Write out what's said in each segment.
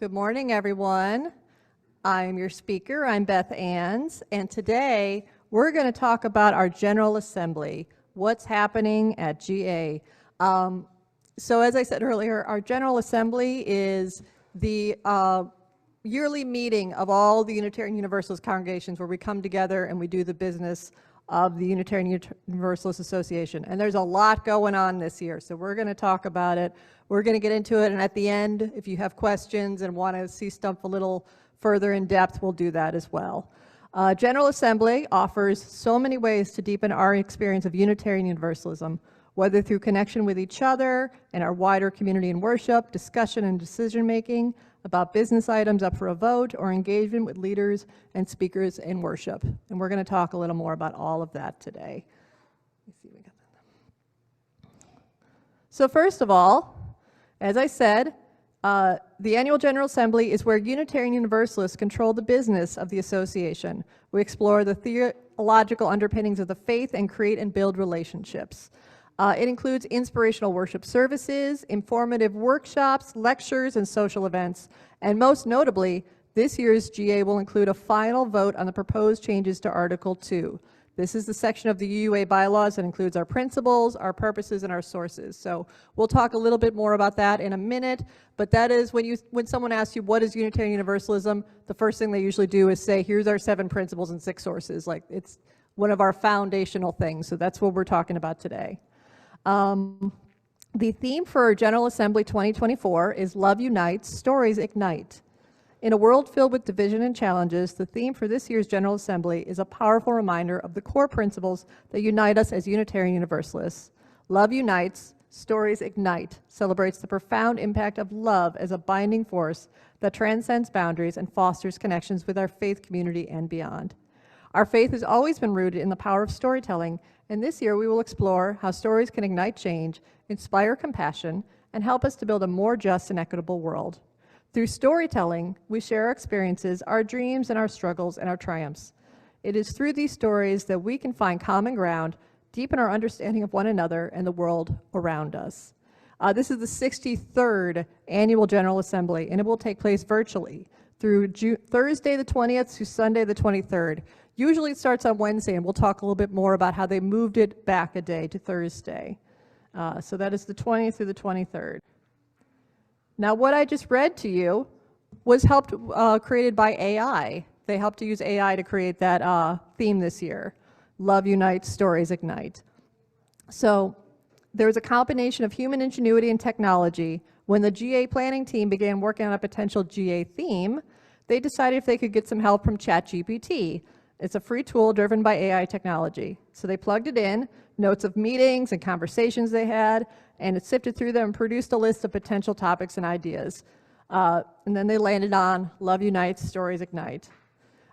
Good morning, everyone. I'm your speaker. I'm Beth Anz, and today we're going to talk about our General Assembly, what's happening at GA. So as I said earlier, our General Assembly is the yearly meeting of all the Unitarian Universalist congregations where we come together and we do the business of the Unitarian Universalist Association. And there's a lot going on this year, so we're going to talk about it. We're going to get into it, and at the end, if you have questions and want to see stuff a little further in depth, we'll do that as well. General Assembly offers so many ways to deepen our experience of Unitarian Universalism, whether through connection with each other and our wider community in worship, discussion and decision-making about business items up for a vote, or engagement with leaders and speakers in worship. And we're going to talk a little more about all of that today. Let me see, we got that. So first of all, as I said, the Annual General Assembly is where Unitarian Universalists control the business of the association. We explore the theological underpinnings of the faith and create and build relationships. It includes inspirational worship services, informative workshops, lectures, and social events. And most notably, this year's GA will include a final vote on the proposed changes to Article 2. This is the section of the UUA bylaws that includes our principles, our purposes, and our sources. So we'll talk a little bit more about that in a minute, but that is when someone asks you what is Unitarian Universalism, the first thing they usually do is say, here's our 7 principles and 6 sources. Like, it's one of our foundational things, so that's what we're talking about today. The theme for General Assembly 2024 is Love Unites, Stories Ignite. In a world filled with division and challenges, the theme for this year's General Assembly is a powerful reminder of the core principles that unite us as Unitarian Universalists. Love Unites, Stories Ignite celebrates the profound impact of love as a binding force that transcends boundaries and fosters connections with our faith community and beyond. Our faith has always been rooted in the power of storytelling, and this year we will explore how stories can ignite change, inspire compassion, and help us to build a more just and equitable world. Through storytelling, we share our experiences, our dreams, and our struggles, and our triumphs. It is through these stories that we can find common ground, deepen our understanding of one another and the world around us. This is the 63rd Annual General Assembly, and it will take place virtually through Thursday the 20th to Sunday the 23rd. Usually it starts on Wednesday, and we'll talk a little bit more about how they moved it back a day to Thursday. So that is the 20th through the 23rd. Now, what I just read to you was created by AI. They helped to use AI to create that theme this year. Love Unites, Stories Ignite. So there was a combination of human ingenuity and technology. When the GA planning team began working on a potential GA theme, they decided if they could get some help from ChatGPT. It's a free tool driven by AI technology. So they plugged it in, notes of meetings and conversations they had, and it sifted through them and produced a list of potential topics and ideas. And then they landed on Love Unites, Stories Ignite.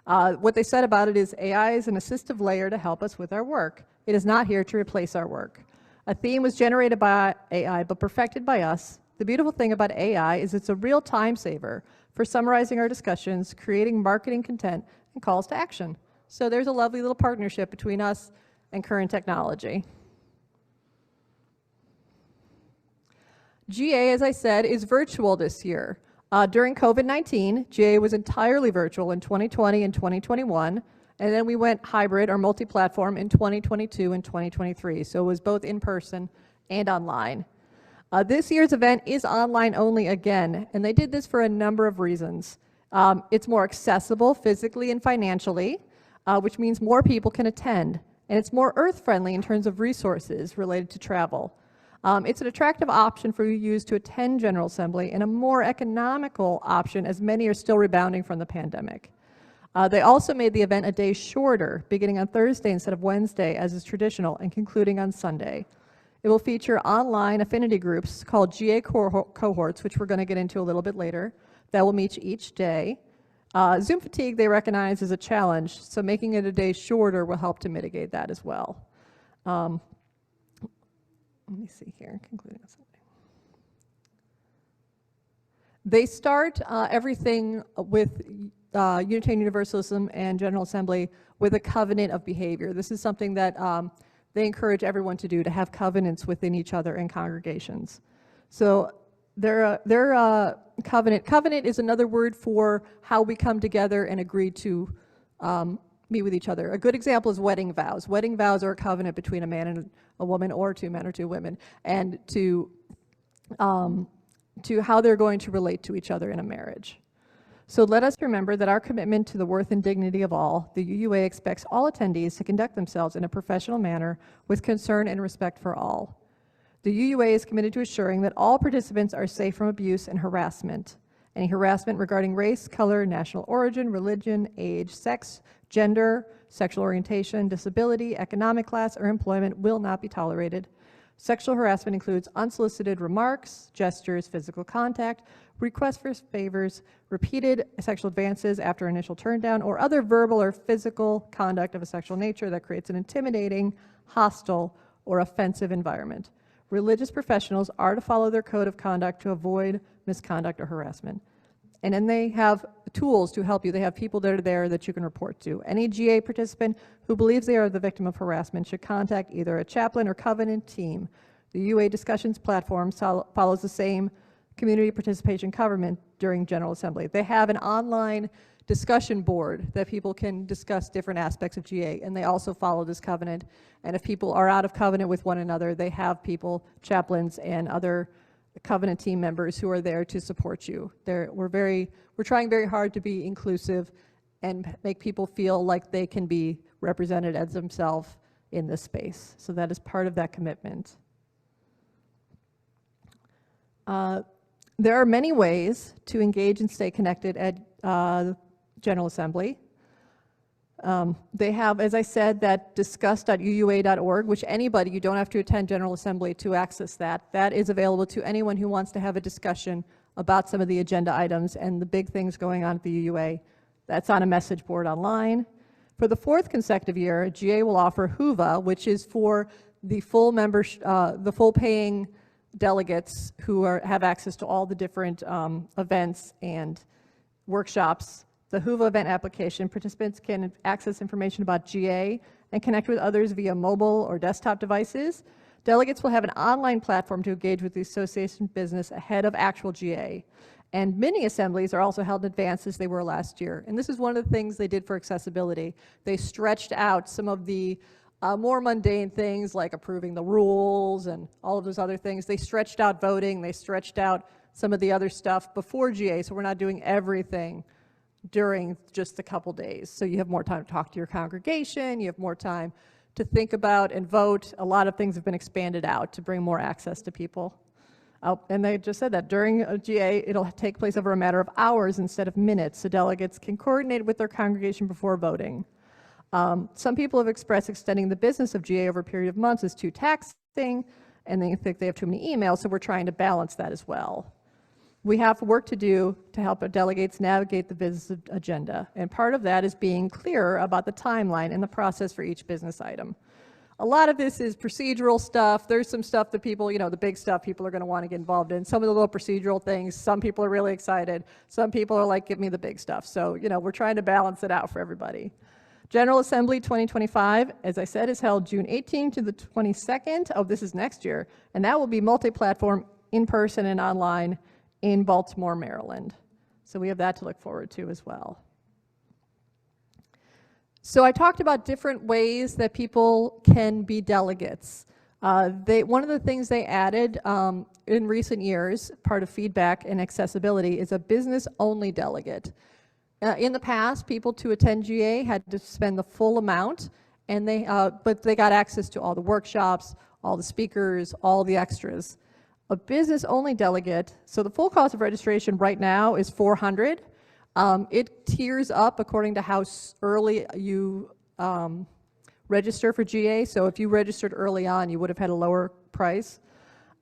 What they said about it is AI is an assistive layer to help us with our work. It is not here to replace our work. A theme was generated by AI but perfected by us. The beautiful thing about AI is it's a real time saver for summarizing our discussions, creating marketing content, and calls to action. So there's a lovely little partnership between us and current technology. GA, as I said, is virtual this year. During COVID-19, GA was entirely virtual in 2020 and 2021, and then we went hybrid or multi-platform in 2022 and 2023, so it was both in person and online. This year's event is online only again, and they did this for a number of reasons. It's more accessible physically and financially, which means more people can attend, and it's more earth-friendly in terms of resources related to travel. It's an attractive option for you to attend General Assembly and a more economical option as many are still rebounding from the pandemic. They also made the event a day shorter, beginning on Thursday instead of Wednesday as is traditional and concluding on Sunday. It will feature online affinity groups called GA cohorts, which we're going to get into a little bit later, that will meet each day. Zoom fatigue they recognize is a challenge, so making it a day shorter will help to mitigate that as well. Let me see here, concluding on Sunday. They start everything with Unitarian Universalism and General Assembly with a covenant of behavior. This is something that they encourage everyone to do, to have covenants within each other and congregations. So their covenant. Covenant is another word for how we come together and agree to meet with each other. A good example is wedding vows. Wedding vows are a covenant between a man and a woman, or two men or two women, and to how they're going to relate to each other in a marriage. So let us remember that our commitment to the worth and dignity of all, the UUA expects all attendees to conduct themselves in a professional manner with concern and respect for all. The UUA is committed to assuring that all participants are safe from abuse and harassment. Any harassment regarding race, color, national origin, religion, age, sex, gender, sexual orientation, disability, economic class, or employment will not be tolerated. Sexual harassment includes unsolicited remarks, gestures, physical contact, requests for favors, repeated sexual advances after initial turndown, or other verbal or physical conduct of a sexual nature that creates an intimidating, hostile, or offensive environment. Religious professionals are to follow their code of conduct to avoid misconduct or harassment. And then they have tools to help you. They have people that are there that you can report to. Any GA participant who believes they are the victim of harassment should contact either a chaplain or covenant team. The UA discussions platform follows the same community participation covenant during General Assembly. They have an online discussion board that people can discuss different aspects of GA, and they also follow this covenant. And if people are out of covenant with one another, they have people, chaplains and other covenant team members who are there to support you. We're trying very hard to be inclusive and make people feel like they can be represented as themselves in this space. So that is part of that commitment. There are many ways to engage and stay connected at General Assembly. They have, as I said, that discuss.uua.org, which anybody, you don't have to attend General Assembly to access that. That is available to anyone who wants to have a discussion about some of the agenda items and the big things going on at the UUA. That's on a message board online. For the 4th consecutive year, GA will offer HUVA, which is for the full the full paying delegates who have access to all the different events and workshops. The HUVA event application, participants can access information about GA and connect with others via mobile or desktop devices. Delegates will have an online platform to engage with the association business ahead of actual GA. And mini assemblies are also held in advance as they were last year. And this is one of the things they did for accessibility. They stretched out some of the more mundane things like approving the rules and all of those other things. They stretched out voting, they stretched out some of the other stuff before GA, so we're not doing everything during just a couple days. So you have more time to talk to your congregation, you have more time to think about and vote. A lot of things have been expanded out to bring more access to people. And they just said that during a GA, it'll take place over a matter of hours instead of minutes, so delegates can coordinate with their congregation before voting. Some people have expressed extending the business of GA over a period of months is too taxing, and they think they have too many emails, so we're trying to balance that as well. We have work to do to help our delegates navigate the business agenda, and part of that is being clearer about the timeline and the process for each business item. A lot of this is procedural stuff. There's some stuff that people, the big stuff people are going to want to get involved in. Some of the little procedural things, some people are really excited. Some people are like, give me the big stuff. So, we're trying to balance it out for everybody. General Assembly 2025, as I said, is held June 18th to the 22nd. Oh, this is next year. And that will be multi-platform, in person and online, in Baltimore, Maryland. So we have that to look forward to as well. So I talked about different ways that people can be delegates. One of the things they added in recent years, part of feedback and accessibility, is a business-only delegate. In the past, people to attend GA had to spend the full amount, and but they got access to all the workshops, all the speakers, all the extras. A business-only delegate, so the full cost of registration right now is $400. It tiers up according to how early you register for GA. So if you registered early on, you would have had a lower price.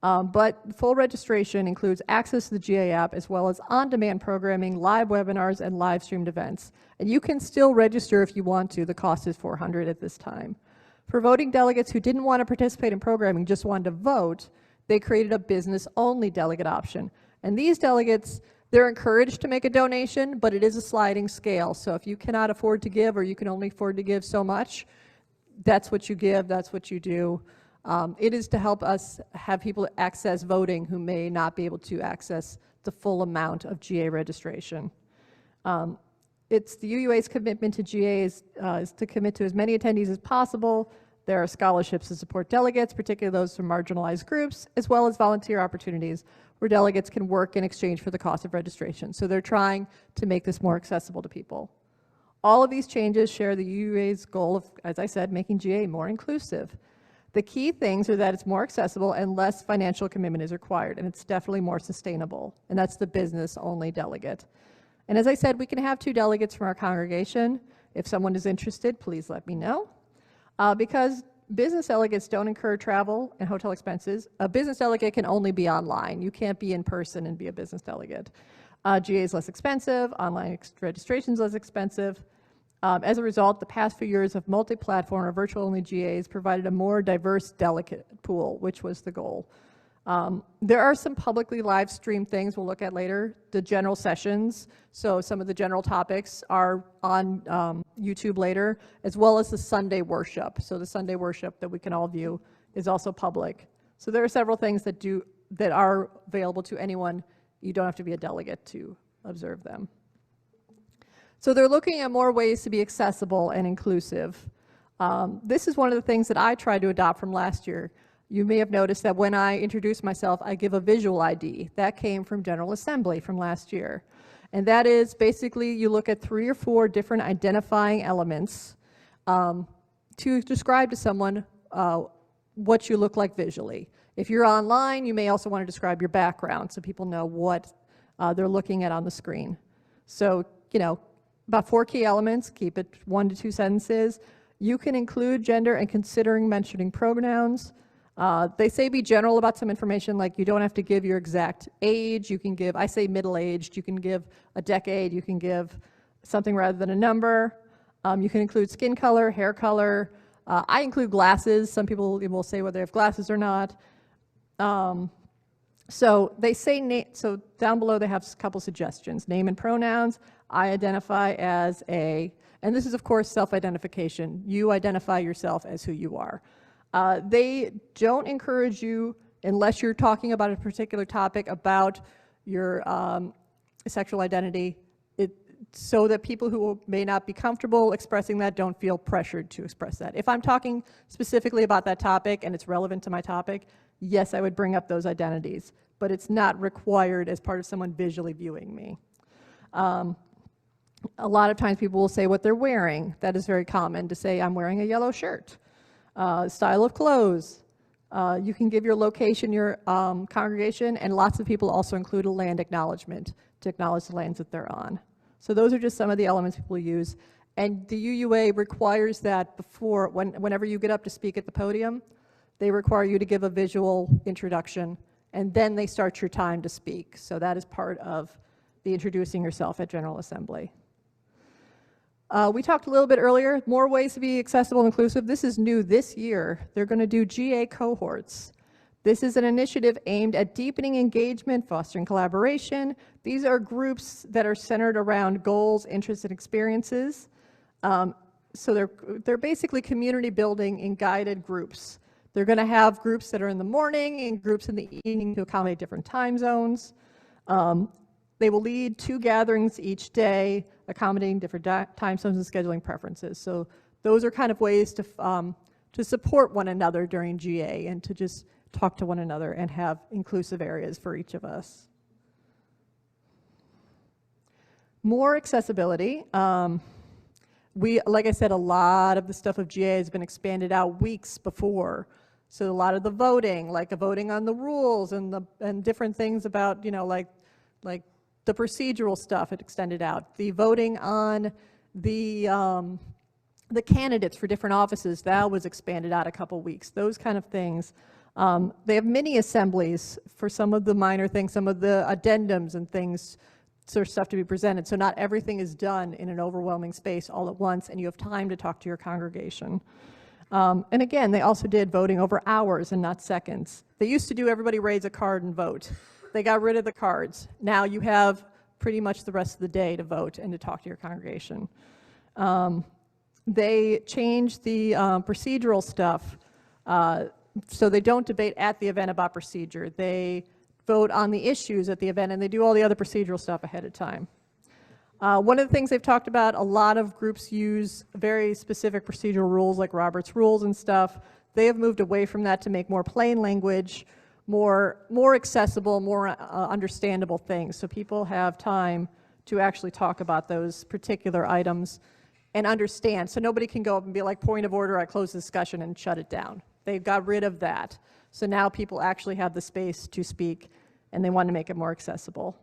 But full registration includes access to the GA app as well as on-demand programming, live webinars, and live-streamed events. And you can still register if you want to. The cost is $400 at this time. For voting delegates who didn't want to participate in programming, just wanted to vote, they created a business-only delegate option. And these delegates, they're encouraged to make a donation, but it is a sliding scale. So if you cannot afford to give, or you can only afford to give so much, that's what you give, that's what you do. It is to help us have people access voting who may not be able to access the full amount of GA registration. It's the UUA's commitment to GA is to commit to as many attendees as possible. There are scholarships to support delegates, particularly those from marginalized groups, as well as volunteer opportunities where delegates can work in exchange for the cost of registration. So they're trying to make this more accessible to people. All of these changes share the UUA's goal of, as I said, making GA more inclusive. The key things are that it's more accessible and less financial commitment is required, and it's definitely more sustainable, and that's the business-only delegate. And as I said, we can have 2 delegates from our congregation. If someone is interested, please let me know. Because business delegates don't incur travel and hotel expenses, a business delegate can only be online. You can't be in person and be a business delegate. GA is less expensive, online registration is less expensive. As a result, the past few years of multi-platform or virtual-only GAs provided a more diverse delegate pool, which was the goal. There are some publicly live streamed things we'll look at later, the general sessions. So some of the general topics are on YouTube later, as well as the Sunday worship. So the Sunday worship that we can all view is also public. So there are several things that are available to anyone. You don't have to be a delegate to observe them. So they're looking at more ways to be accessible and inclusive. This is one of the things that I tried to adopt from last year. You may have noticed that when I introduce myself, I give a visual ID. That came from General Assembly from last year. And that is basically you look at 3 or 4 different identifying elements to describe to someone what you look like visually. If you're online, you may also want to describe your background so people know what they're looking at on the screen. So, you know, about 4 key elements, keep it 1 to 2 sentences. You can include gender and considering mentioning pronouns. They say be general about some information, like you don't have to give your exact age. You can give, I say middle-aged, you can give a decade, you can give something rather than a number. You can include skin color, hair color. I include glasses. Some people will say whether they have glasses or not. So they say, so down below they have a couple suggestions. Name and pronouns. I identify as a, and this is of course self-identification. You identify yourself as who you are. They don't encourage you, unless you're talking about a particular topic about your sexual identity, so that people who may not be comfortable expressing that don't feel pressured to express that. If I'm talking specifically about that topic and it's relevant to my topic, yes, I would bring up those identities, but it's not required as part of someone visually viewing me. A lot of times people will say what they're wearing. That is very common to say, I'm wearing a yellow shirt. Style of clothes. You can give your location, your congregation, and lots of people also include a land acknowledgement to acknowledge the lands that they're on. So those are just some of the elements people use. And the UUA requires that before, whenever you get up to speak at the podium, they require you to give a visual introduction, and then they start your time to speak. So that is part of the introducing yourself at General Assembly. We talked a little bit earlier, more ways to be accessible and inclusive. This is new this year. They're going to do GA cohorts. This is an initiative aimed at deepening engagement, fostering collaboration. These are groups that are centered around goals, interests, and experiences. So they're basically community building in guided groups. They're going to have groups that are in the morning and groups in the evening to accommodate different time zones. They will lead 2 gatherings each day, accommodating different time zones and scheduling preferences. So those are kind of ways to support one another during GA and to just talk to one another and have inclusive areas for each of us. More accessibility. Like I said, a lot of the stuff of GA has been expanded out weeks before. So a lot of the voting, like voting on the rules and different things about, you know, like the procedural stuff, it extended out. The voting on the candidates for different offices, that was expanded out a couple weeks. Those kind of things. They have mini assemblies for some of the minor things, some of the addendums and things, sort of stuff to be presented. So not everything is done in an overwhelming space all at once, and you have time to talk to your congregation. And again, they also did voting over hours and not seconds. They used to do everybody raise a card and vote. They got rid of the cards. Now you have pretty much the rest of the day to vote and to talk to your congregation. They changed the procedural stuff so they don't debate at the event about procedure. vote on the issues at the event, and they do all the other procedural stuff ahead of time. One of the things they've talked about, a lot of groups use very specific procedural rules like Robert's Rules and stuff. They have moved away from that to make more plain language, more accessible, more understandable things, so people have time to actually talk about those particular items and understand. So nobody can go up and be like, point of order, I close the discussion, and shut it down. They've got rid of that. So now people actually have the space to speak, and they want to make it more accessible.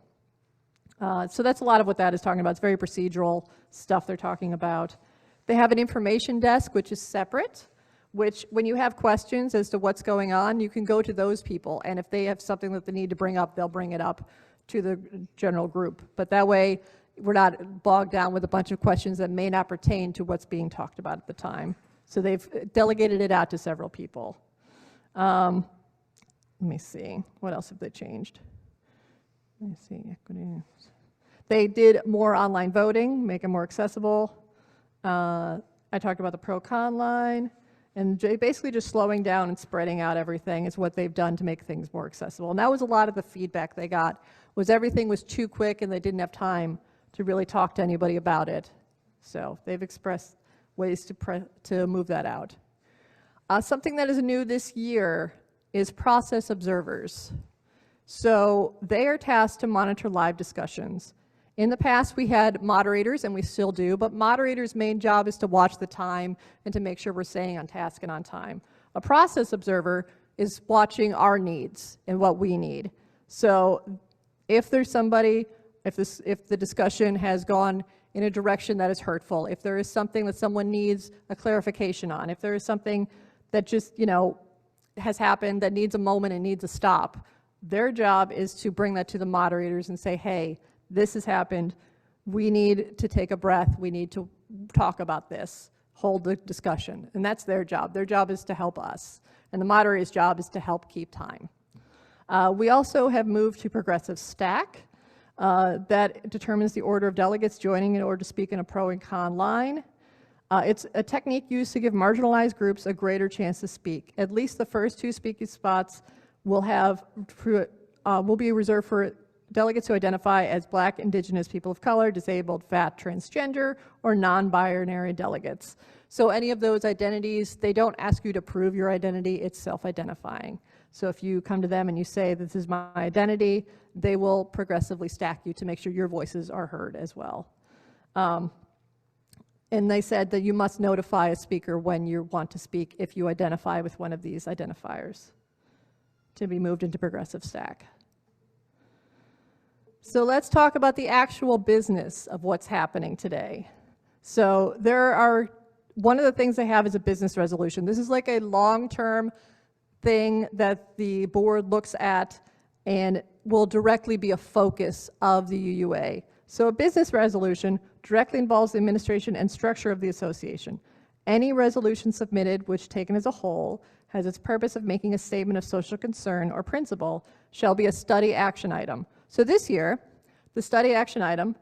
So that's a lot of what that is talking about. It's very procedural stuff they're talking about. They have an information desk, which is separate, which when you have questions as to what's going on, you can go to those people, and if they have something that they need to bring up, they'll bring it up to the general group. But that way, we're not bogged down with a bunch of questions that may not pertain to what's being talked about at the time. So they've delegated it out to several people. Let me see, what else have they changed? Let me see, equity. They did more online voting, make it more accessible. I talked about the pro-con line, and basically just slowing down and spreading out everything is what they've done to make things more accessible. And that was a lot of the feedback they got, was everything was too quick and they didn't have time to really talk to anybody about it. So they've expressed ways to move that out. Something that is new this year is process observers. So they are tasked to monitor live discussions. In the past, we had moderators, and we still do, but moderators' main job is to watch the time and to make sure we're staying on task and on time. A process observer is watching our needs and what we need. So if there's somebody, if the discussion has gone in a direction that is hurtful, if there is something that someone needs a clarification on, if there is something that just, has happened that needs a moment and needs a stop, their job is to bring that to the moderators and say, hey, this has happened, we need to take a breath, we need to talk about this, hold the discussion. And that's their job. Their job is to help us. And the moderator's job is to help keep time. We also have moved to progressive stack. That determines the order of delegates joining in order to speak in a pro and con line. It's a technique used to give marginalized groups a greater chance to speak. At least the first 2 speaking spots will be reserved for delegates who identify as Black, Indigenous, people of color, disabled, fat, transgender, or non-binary delegates. So any of those identities, they don't ask you to prove your identity, it's self-identifying. So if you come to them and you say, this is my identity, they will progressively stack you to make sure your voices are heard as well. And they said that you must notify a speaker when you want to speak if you identify with one of these identifiers to be moved into progressive stack. So let's talk about the actual business of what's happening today. So one of the things they have is a business resolution. This is like a long-term thing that the board looks at and will directly be a focus of the UUA. So a business resolution directly involves the administration and structure of the association. Any resolution submitted, which taken as a whole, has its purpose of making a statement of social concern or principle, shall be a study action item. So this year, the study action item,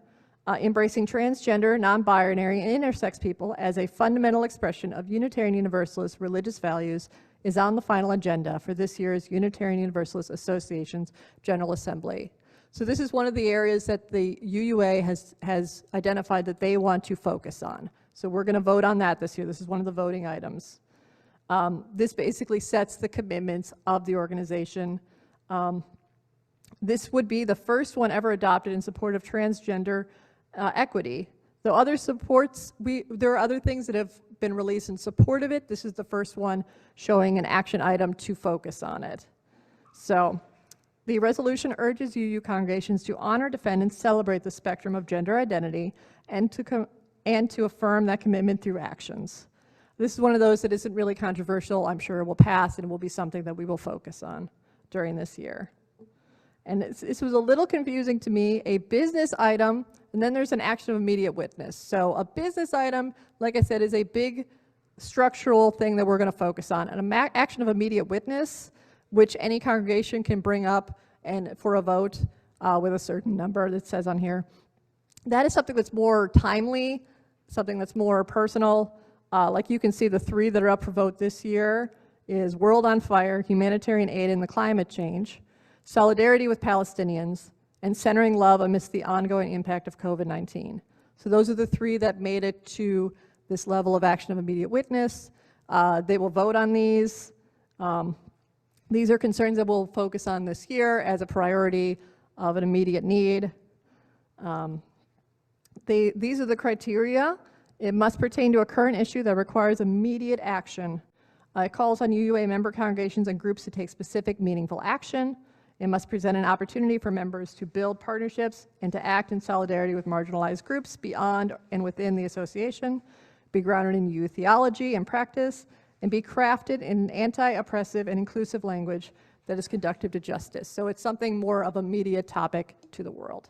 embracing transgender, non-binary, and intersex people as a fundamental expression of Unitarian Universalist religious values, is on the final agenda for this year's Unitarian Universalist Association's General Assembly. So this is one of the areas that the UUA has identified that they want to focus on. So we're going to vote on that this year. This is one of the voting items. This basically sets the commitments of the organization. This would be the first one ever adopted in support of transgender equity. Though other supports, there are other things that have been released in support of it. This is the first one showing an action item to focus on it. So the resolution urges UU congregations to honor, defend, and celebrate the spectrum of gender identity and to affirm that commitment through actions. This is one of those that isn't really controversial. I'm sure it will pass and it will be something that we will focus on during this year. And this was a little confusing to me, a business item, and then there's an action of immediate witness. So a business item, like I said, is a big structural thing that we're going to focus on. An action of immediate witness, which any congregation can bring up and for a vote with a certain number that says on here. That is something that's more timely, something that's more personal. Like you can see the 3 that are up for vote this year is World on Fire, Humanitarian Aid, and the Climate Change. solidarity with Palestinians, and centering love amidst the ongoing impact of COVID-19. So those are the three that made it to this level of action of immediate witness. They will vote on these. These are concerns that we'll focus on this year as a priority of an immediate need. These are the criteria. It must pertain to a current issue that requires immediate action. It calls on UUA member congregations and groups to take specific, meaningful action. It must present an opportunity for members to build partnerships and to act in solidarity with marginalized groups beyond and within the association, be grounded in UU theology and practice, and be crafted in an anti-oppressive and inclusive language that is conducive to justice. So it's something more of a media topic to the world.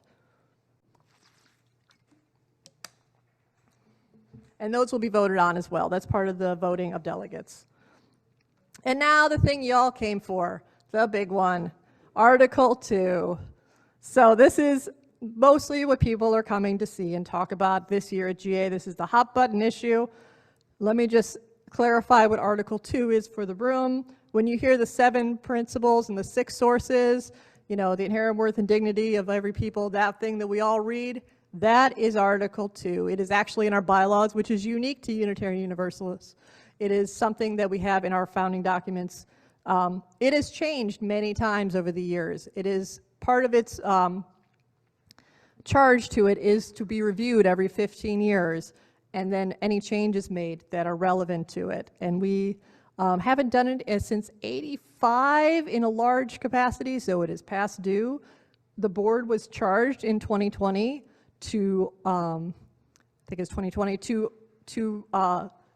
And those will be voted on as well. That's part of the voting of delegates. And now the thing y'all came for, the big one, Article 2. So this is mostly what people are coming to see and talk about this year at GA. This is the hot button issue. Let me just clarify what Article 2 is for the room. When you hear the 7 principles and the 6 sources, you know, the inherent worth and dignity of every people, that thing that we all read, that is Article 2. It is actually in our bylaws, which is unique to Unitarian Universalists. It is something that we have in our founding documents. It has changed many times over the years. It is part of its charge to it is to be reviewed every 15 years, and then any changes made that are relevant to it. And we haven't done it since '85 in a large capacity, so it is past due. The board was charged in 2020 to, I think it's 2020, to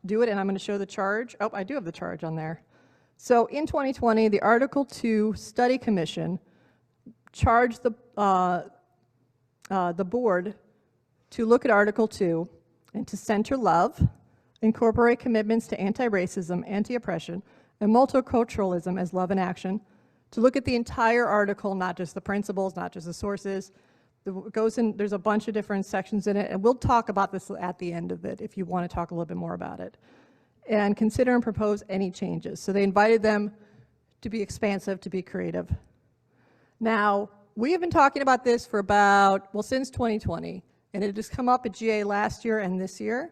do it, and I'm going to show the charge. Oh, I do have the charge on there. So in 2020, the Article 2 Study Commission charged the board to look at Article 2 and to center love, incorporate commitments to anti-racism, anti-oppression, and multiculturalism as love in action, to look at the entire article, not just the principles, not just the sources. It goes in, there's a bunch of different sections in it, and we'll talk about this at the end of it if you want to talk a little bit more about it. And consider and propose any changes. So they invited them to be expansive, to be creative. Now, we have been talking about this for about, well, since 2020, and it has come up at GA last year and this year.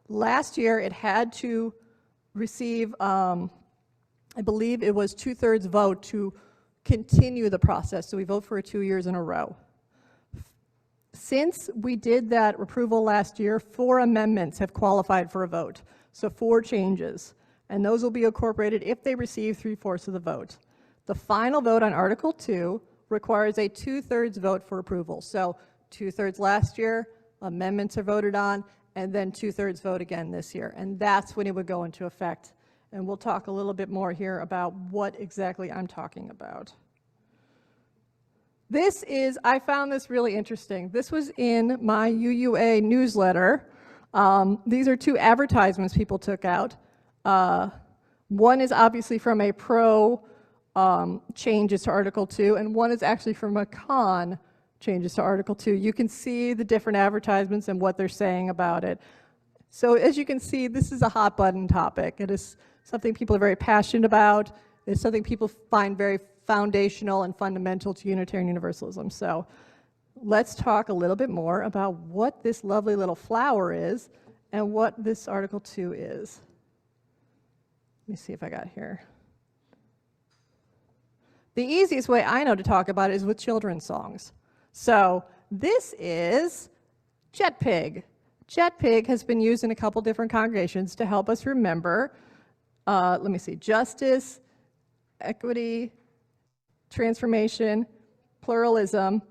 Last year, it had to receive, I believe it was 2/3 vote to continue the process. So we vote for it 2 years in a row. Since we did that approval last year, 4 amendments have qualified for a vote. So 4 changes, and those will be incorporated if they receive 3/4 of the vote. The final vote on Article 2 requires a 2/3 vote for approval. So 2/3 last year, amendments are voted on, and then 2/3 vote again this year. And that's when it would go into effect. And we'll talk a little bit more here about what exactly I'm talking about. This is, I found this really interesting. This was in my UUA newsletter. These are 2 advertisements people took out. One is obviously from a pro changes to Article 2, and one is actually from a con changes to Article 2. You can see the different advertisements and what they're saying about it. So as you can see, this is a hot button topic. It is something people are very passionate about. It's something people find very foundational and fundamental to Unitarian Universalism. So let's talk a little bit more about what this lovely little flower is and what this Article 2 is. Let me see if I got here. The easiest way I know to talk about it is with children's songs. So this is JETPIG. JETPIG has been used in a couple different congregations to help us remember, let me see, justice, equity, transformation, pluralism,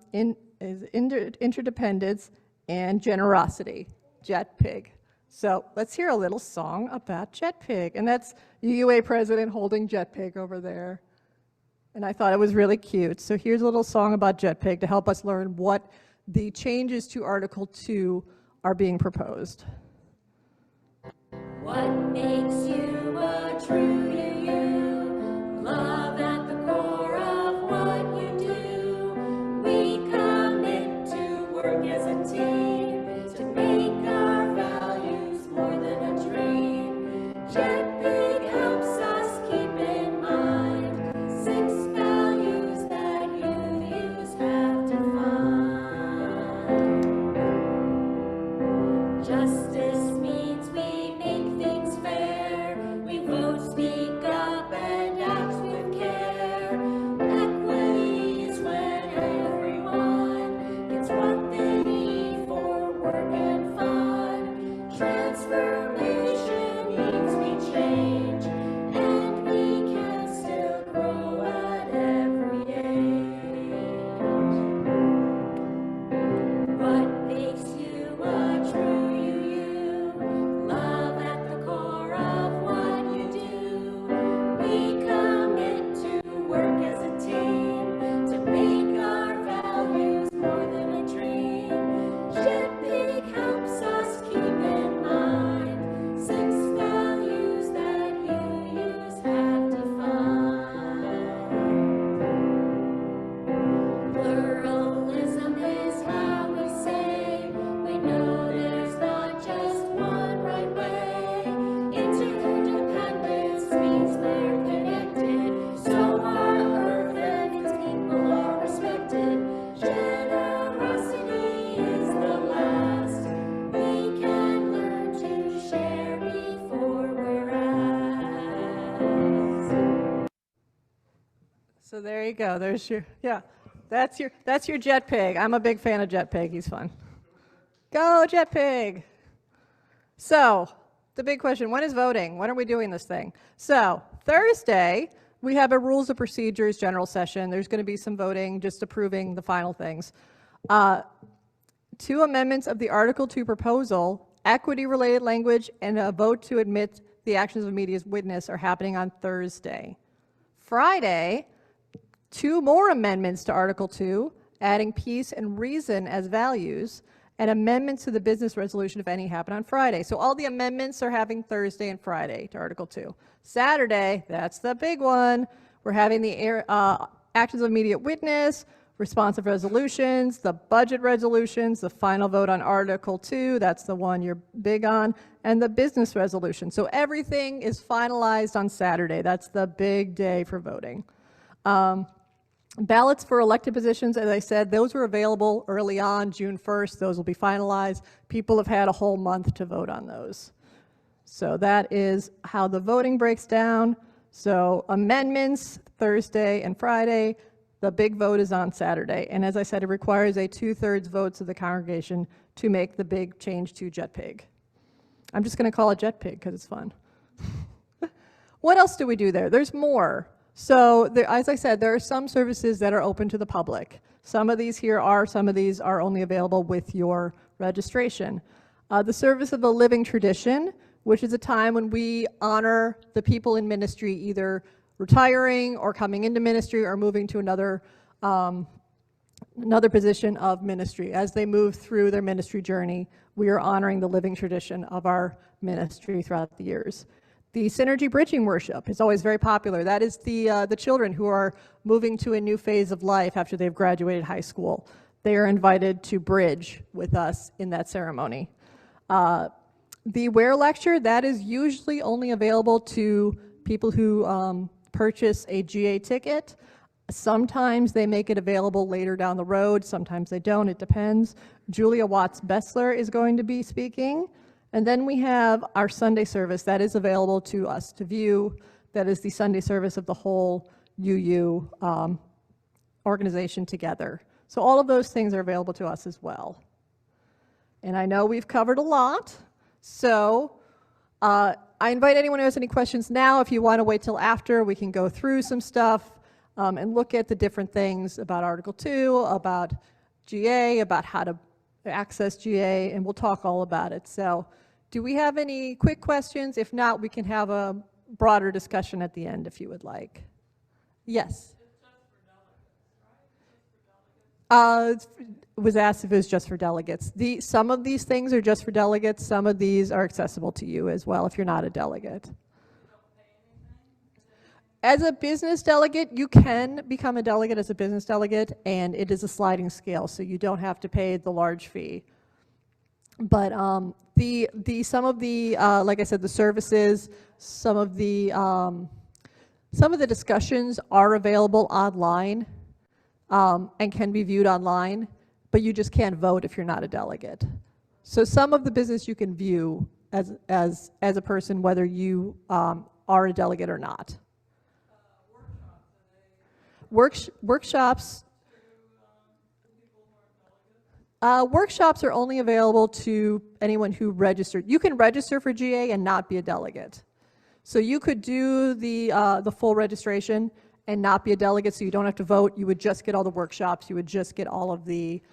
interdependence, and generosity. JETPIG. So let's hear a little song about JETPIG. And that's UUA president holding JETPIG over there. And I thought it was really cute. So here's a little song about JETPIG to help us learn what the changes to Article 2 are being proposed. What makes you a true UU? Love at the core of what you do. We commit to work as a team to make our values more than a dream. JETPIG helps us keep in mind 6 values that Justice means we make things fair. We vote, speak up, and act with care. Equity is when everyone gets what they need for work and fun. Transformation means we change, and we can still grow at every age. What makes you a true you? Love at the core of what you do. We commit to work as a team to make our values more than a dream. JETPIG helps us keep in mind 6 values that you have defined. Pluralism is how we say we know there's not just one right way. Interdependence means they're connected, so our earth and its people are respected. Generosity is the last we can learn to share before we're asked. So there you go. There's your, yeah, that's your JETPIG. I'm a big fan of JETPIG. He's fun. Go JETPIG. So the big question, when is voting? When are we doing this thing? So Thursday, we have a rules of procedures general session. There's going to be some voting, just approving the final things. 2 amendments of the Article 2 proposal, equity-related language, and a vote to admit the actions of a media's witness are happening on Thursday. Friday, 2 more amendments to Article 2, adding peace and reason as values, and amendments to the business resolution, if any, happen on Friday. So all the amendments are having Thursday and Friday to Article 2. Saturday, that's the big one. We're having the actions of immediate witness, responsive resolutions, the budget resolutions, the final vote on Article 2, that's the one you're big on, and the business resolution. So everything is finalized on Saturday. That's the big day for voting. Ballots for elected positions, as I said, those were available early on, June 1st. Those will be finalized. People have had a whole month to vote on those. So that is how the voting breaks down. So amendments, Thursday and Friday. The big vote is on Saturday. And as I said, it requires a 2/3 votes of the congregation to make the big change to JETPIG. I'm just going to call it JETPIG because it's fun. What else do we do there? There's more. So there, as I said, there are some services that are open to the public. Some of these are only available with your registration. The service of the living tradition, which is a time when we honor the people in ministry, either retiring or coming into ministry or moving to another position of ministry. As they move through their ministry journey, we are honoring the living tradition of our ministry throughout the years. The Synergy Bridging Worship is always very popular. That is the children who are moving to a new phase of life after they've graduated high school. They are invited to bridge with us in that ceremony. The Where Lecture, that is usually only available to people who purchase a GA ticket. Sometimes they make it available later down the road, sometimes they don't, it depends. Julia Watts-Bessler is going to be speaking. And then we have our Sunday service that is available to us to view. That is the Sunday service of the whole UU organization together. So all of those things are available to us as well. And I know we've covered a lot, so I invite anyone who has any questions now. If you want to wait till after, we can go through some stuff and look at the different things about Article 2, about GA, about how to access GA, and we'll talk all about it. So do we have any quick questions? If not, we can have a broader discussion at the end if you would like. Yes? Was asked if it was just for delegates. Some of these things are just for delegates. Some of these are accessible to you as well if you're not a delegate. As a business delegate, you can become a delegate as a business delegate, and it is a sliding scale, so you don't have to pay the large fee. But some of the like I said, the services, some of the discussions are available online and can be viewed online, but you just can't vote if you're not a delegate. So some of the business you can view as a person, whether you are a delegate or not. Workshops. Workshops are only available to anyone who registered. You can register for GA and not be a delegate. So you could do the full registration and not be a delegate, so you don't have to vote. You would just get all the workshops. You would just get all of the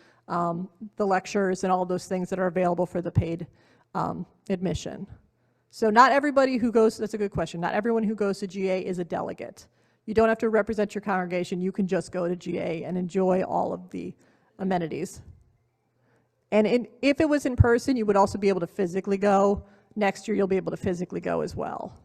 lectures and all of those things that are available for the paid admission. So not everybody who goes, that's a good question, not everyone who goes to GA is a delegate. You don't have to represent your congregation. You can just go to GA and enjoy all of the amenities. And if it was in person, you would also be able to physically go. Next year, you'll be able to physically go as well.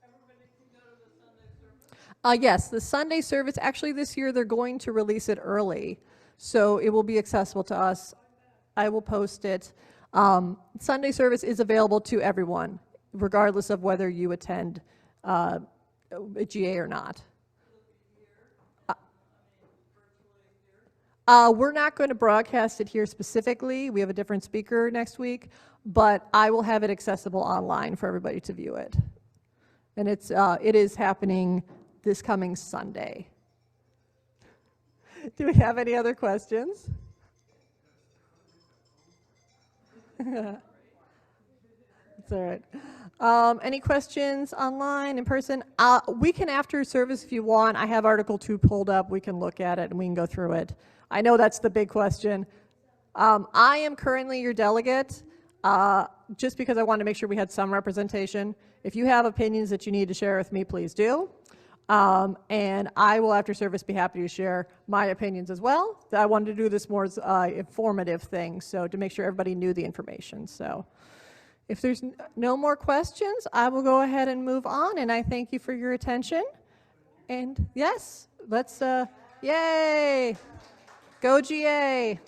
Everybody can go to the Sunday service? Yes, the Sunday service, actually this year they're going to release it early. So it will be accessible to us. I will post it. Sunday service is available to everyone, regardless of whether you attend a GA or not. We're not going to broadcast it here specifically. We have a different speaker next week, but I will have it accessible online for everybody to view it. And it is happening this coming Sunday. Do we have any other questions? It's all right. Any questions online, in person? We can, after service, if you want, I have Article 2 pulled up. We can look at it and we can go through it. I know that's the big question. I am currently your delegate, just because I wanted to make sure we had some representation. If you have opinions that you need to share with me, please do. And I will, after service, be happy to share my opinions as well. I wanted to do this more as an informative thing, so to make sure everybody knew the information. So if there's no more questions, I will go ahead and move on, and I thank you for your attention. And yes, let's, yay! Go GA!